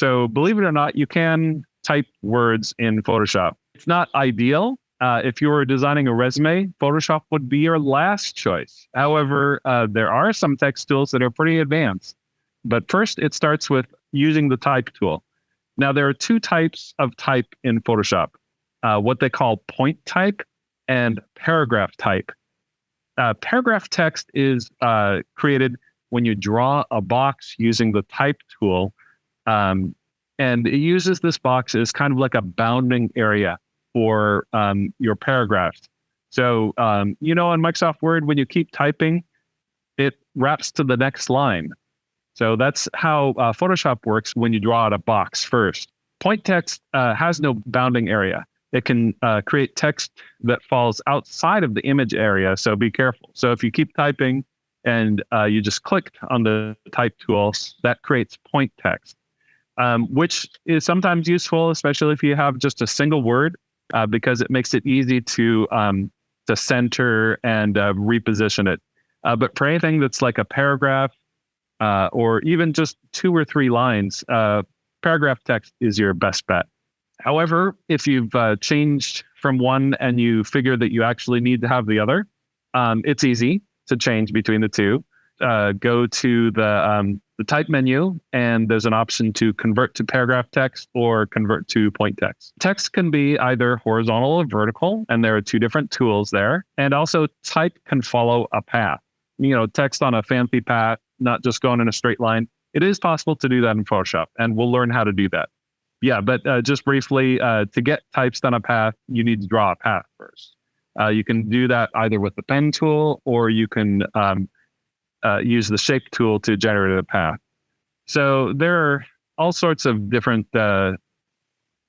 So believe it or not, you can type words in Photoshop. It's not ideal. If you were designing a resume, Photoshop would be your last choice. However, there are some text tools that are pretty advanced. But first, it starts with using the type tool. Now, there are two types of type in Photoshop, what they call point type and paragraph type. Paragraph text is created when you draw a box using the type tool. And it uses this box as kind of like a bounding area for your paragraphs. So, in Microsoft Word, when you keep typing, it wraps to the next line. So that's how Photoshop works when you draw out a box first. Point text has no bounding area. It can create text that falls outside of the image area, so be careful. So if you keep typing and you just clicked on the type tools, that creates point text, which is sometimes useful, especially if you have just a single word, because it makes it easy to center and reposition it. But for anything that's like a paragraph or even just 2 or 3 lines, paragraph text is your best bet. However, if you've changed from one and you figure that you actually need to have the other, it's easy to change between the two. Go to the type menu, and there's an option to convert to paragraph text or convert to point text. Text can be either horizontal or vertical, and there are 2 different tools there. And also, type can follow a path. Text on a fancy path, not just going in a straight line. It is possible to do that in Photoshop, and we'll learn how to do that. Yeah, but just briefly, to get types on a path, you need to draw a path first. You can do that either with the pen tool, or you can use the shape tool to generate a path. So there are all sorts of different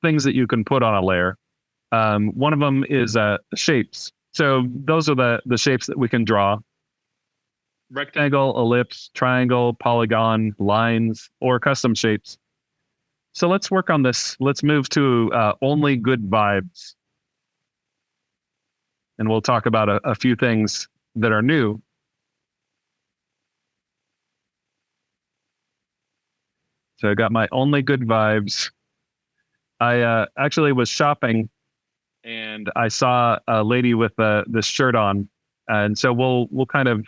things that you can put on a layer. One of them is shapes. So those are the shapes that we can draw: rectangle, ellipse, triangle, polygon, lines, or custom shapes. So let's work on this. Let's move to only good vibes. And we'll talk about a few things that are new. So I got my only good vibes. I actually was shopping, and I saw a lady with this shirt on. And so we'll kind of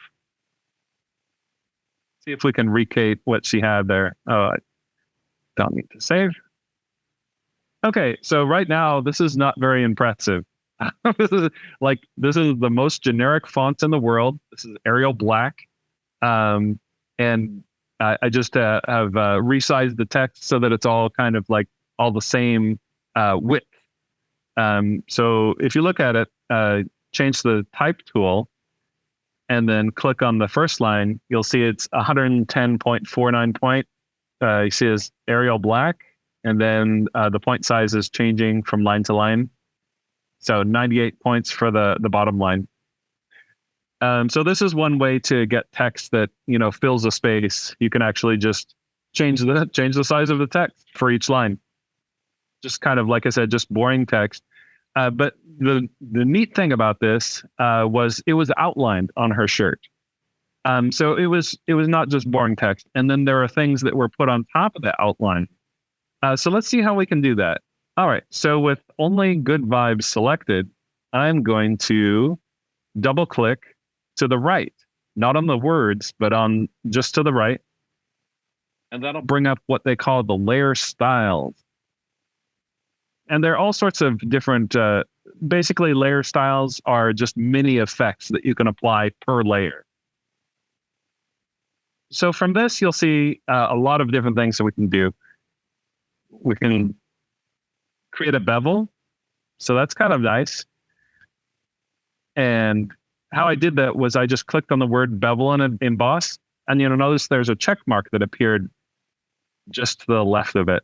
see if we can recreate what she had there. Oh, I don't need to save. Okay, so right now, this is not very impressive. This is the most generic font in the world. This is Arial Black. And I just have resized the text so that it's all kind of like all the same width. So if you look at it, change the type tool, and then click on the first line, you'll see it's 110.49 point. You see it's Arial Black, and then the point size is changing from line to line. So 98 points for the bottom line. So this is one way to get text that fills a space. You can actually just change the size of the text for each line. Just kind of, like I said, just boring text. But the neat thing about this was it was outlined on her shirt. So it was not just boring text. And then there are things that were put on top of the outline. So let's see how we can do that. All right. So with only good vibes selected, I'm going to double click to the right, not on the words, but on just to the right. And that'll bring up what they call the layer styles. And there are all sorts of different, basically layer styles are just mini effects that you can apply per layer. So from this, you'll see a lot of different things that we can do. We can create a bevel. So that's kind of nice. And how I did that was I just clicked on the word bevel and emboss. And notice there's a check mark that appeared just to the left of it.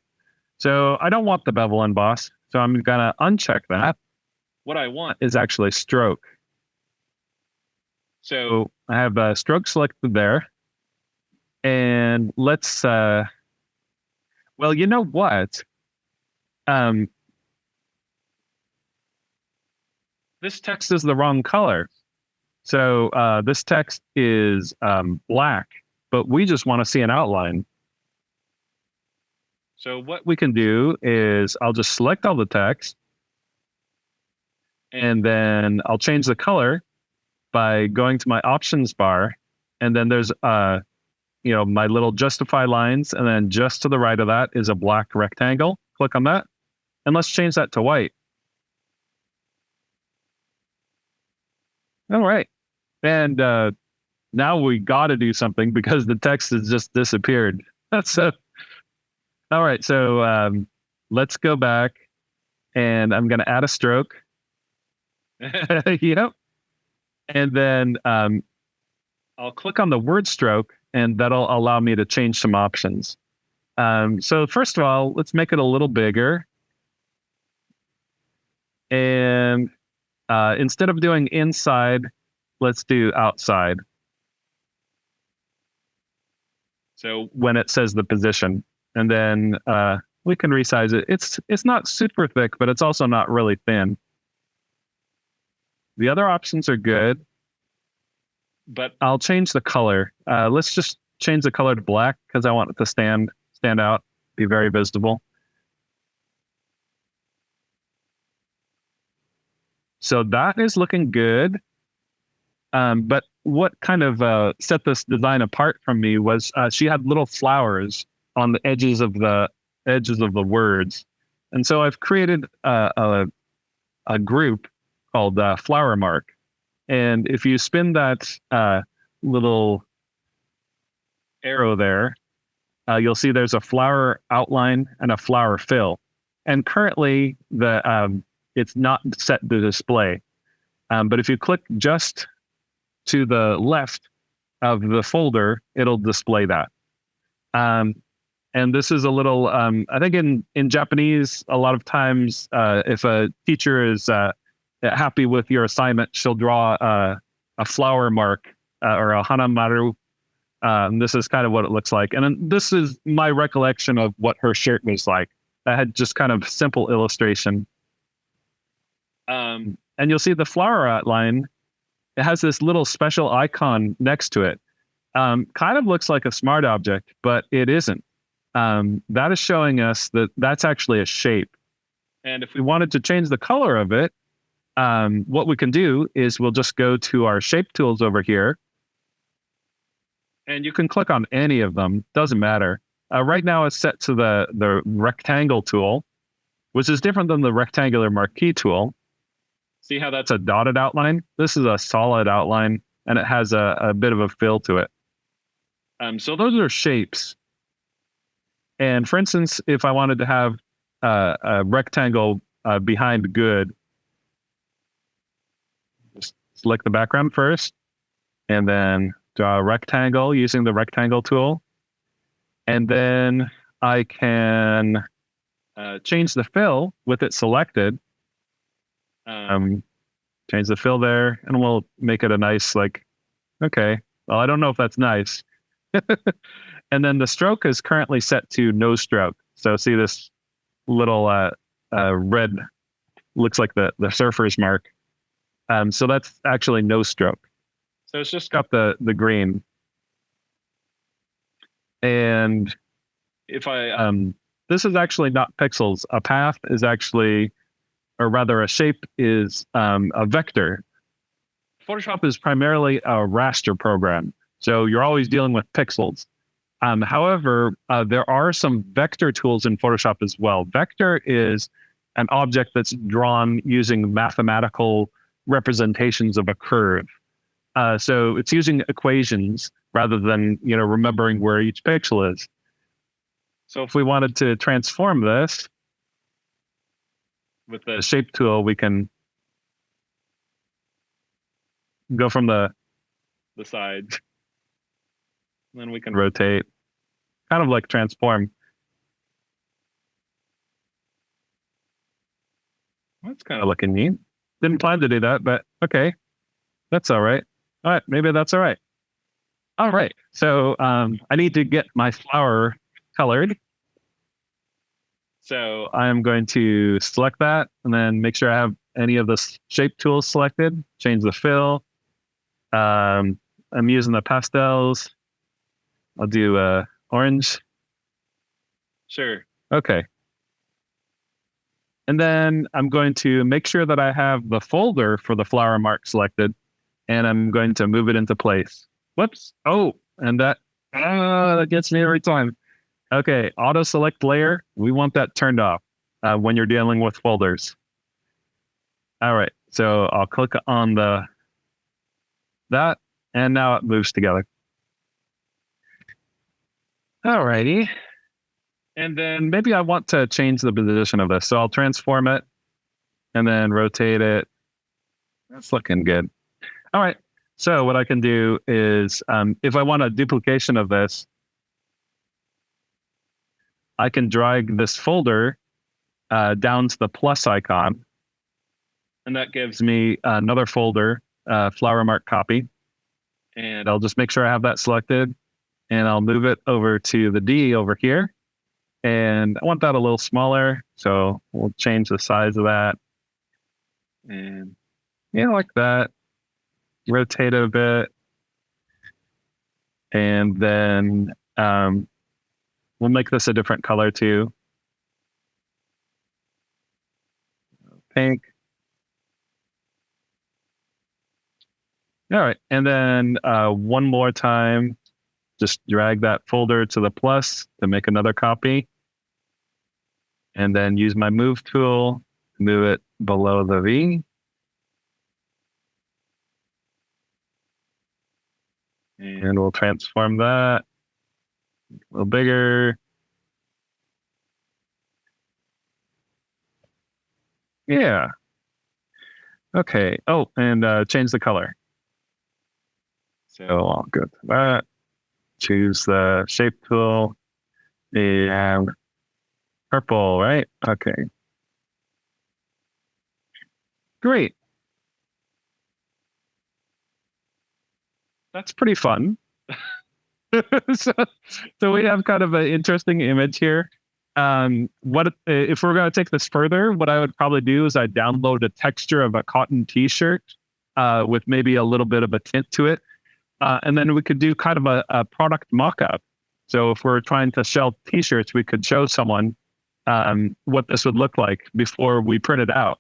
So I don't want the bevel emboss. So I'm going to uncheck that. What I want is actually stroke. So I have a stroke selected there. And let's, well, you know what? This text is the wrong color. So this text is black, but we just want to see an outline. So what we can do is I'll just select all the text and then I'll change the color by going to my options bar. And then there's my little justify lines, and then just to the right of that is a black rectangle. Click on that, and let's change that to white. All right. And now we got to do something because the text has just disappeared. So, all right. So let's go back, and I'm going to add a stroke. Yep. And then I'll click on the word stroke, and that'll allow me to change some options. So first of all, let's make it a little bigger. And instead of doing inside, let's do outside. So when it says the position, and then we can resize it. It's not super thick, but it's also not really thin. The other options are good, but I'll change the color. Let's just change the color to black because I want it to stand out, be very visible. So that is looking good. But what kind of set this design apart from me was she had little flowers on the edges of the words, and so I've created a group called Flower Mark. And if you spin that little arrow there, you'll see there's a flower outline and a flower fill. And currently, it's not set to display. But if you click just to the left of the folder, it'll display that. And this is a little, I think in Japanese, a lot of times, if a teacher is happy with your assignment, she'll draw a flower mark or a hanamaru. This is kind of what it looks like. And then this is my recollection of what her shirt was like. I had just kind of simple illustration. And you'll see the flower outline. It has this little special icon next to it. Kind of looks like a smart object, but it isn't. That is showing us that that's actually a shape. And if we wanted to change the color of it, what we can do is we'll just go to our shape tools over here. And you can click on any of them. Doesn't matter. Right now it's set to the rectangle tool, which is different than the rectangular marquee tool. See how that's a dotted outline? This is a solid outline, and it has a bit of a fill to it. So those are shapes. And for instance, if I wanted to have a rectangle behind good, just select the background first, and then draw a rectangle using the rectangle tool. And then I can change the fill with it selected. Change the fill there, and we'll make it a nice, okay, well, I don't know if that's nice. And then the stroke is currently set to no stroke. So see this little red, looks like the surfer's mark. So that's actually no stroke. So it's just got the green. And if I, this is actually not pixels. A path is actually, or rather a shape is a vector. Photoshop is primarily a raster program. So you're always dealing with pixels. However, there are some vector tools in Photoshop as well. Vector is an object that's drawn using mathematical representations of a curve. So it's using equations rather than remembering where each pixel is. So if we wanted to transform this with the shape tool, we can go from the side. Then we can rotate, kind of like transform. That's kind of looking neat. Didn't plan to do that, but okay. That's all right. All right, maybe that's all right. All right, so I need to get my flower colored. So I'm going to select that and then make sure I have any of the shape tools selected, change the fill. I'm using the pastels. I'll do orange. Sure. Okay. And then I'm going to make sure that I have the folder for the flower mark selected, and I'm going to move it into place. Whoops. Oh, and that gets me every time. Okay, auto select layer. We want that turned off when you're dealing with folders. All right, so I'll click on that, and now it moves together. All righty. And then maybe I want to change the position of this. So I'll transform it and then rotate it. That's looking good. All right. So what I can do is if I want a duplication of this, I can drag this folder down to the plus icon. And that gives me another folder, flower mark copy. And I'll just make sure I have that selected. And I'll move it over to the D over here. And I want that a little smaller, so we'll change the size of that. And yeah, like that. Rotate it a bit. And then we'll make this a different color too. Pink. All right, and then one more time, just drag that folder to the plus to make another copy. And then use my move tool, move it below the V. And we'll transform that a little bigger. Yeah. Okay. Oh, and change the color. So I'll go to that. Choose the shape tool and purple, right? Okay. Great. That's pretty fun. so we have kind of an interesting image here. What if we're going to take this further? What I would probably do is I'd download a texture of a cotton T-shirt with maybe a little bit of a tint to it. And then we could do kind of a product mock-up. So if we're trying to sell T-shirts, we could show someone what this would look like before we print it out.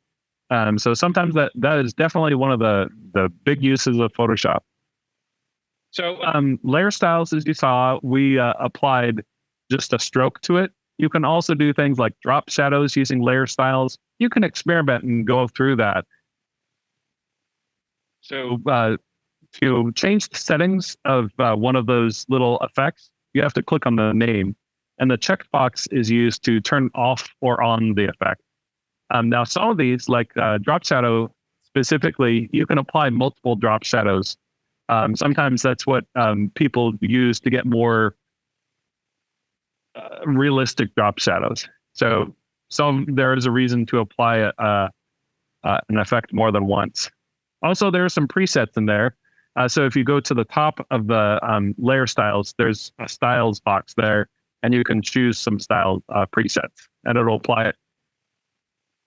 So sometimes that is definitely one of the big uses of Photoshop. So layer styles, as you saw, we applied just a stroke to it. You can also do things like drop shadows using layer styles. You can experiment and go through that. So to change the settings of one of those little effects, you have to click on the name. And the checkbox is used to turn off or on the effect. Now, some of these, like drop shadow specifically, you can apply multiple drop shadows. Sometimes that's what people use to get more realistic drop shadows. So there is a reason to apply an effect more than once. Also, there are some presets in there. So if you go to the top of the layer styles, there's a styles box there, and you can choose some style presets, and it'll apply it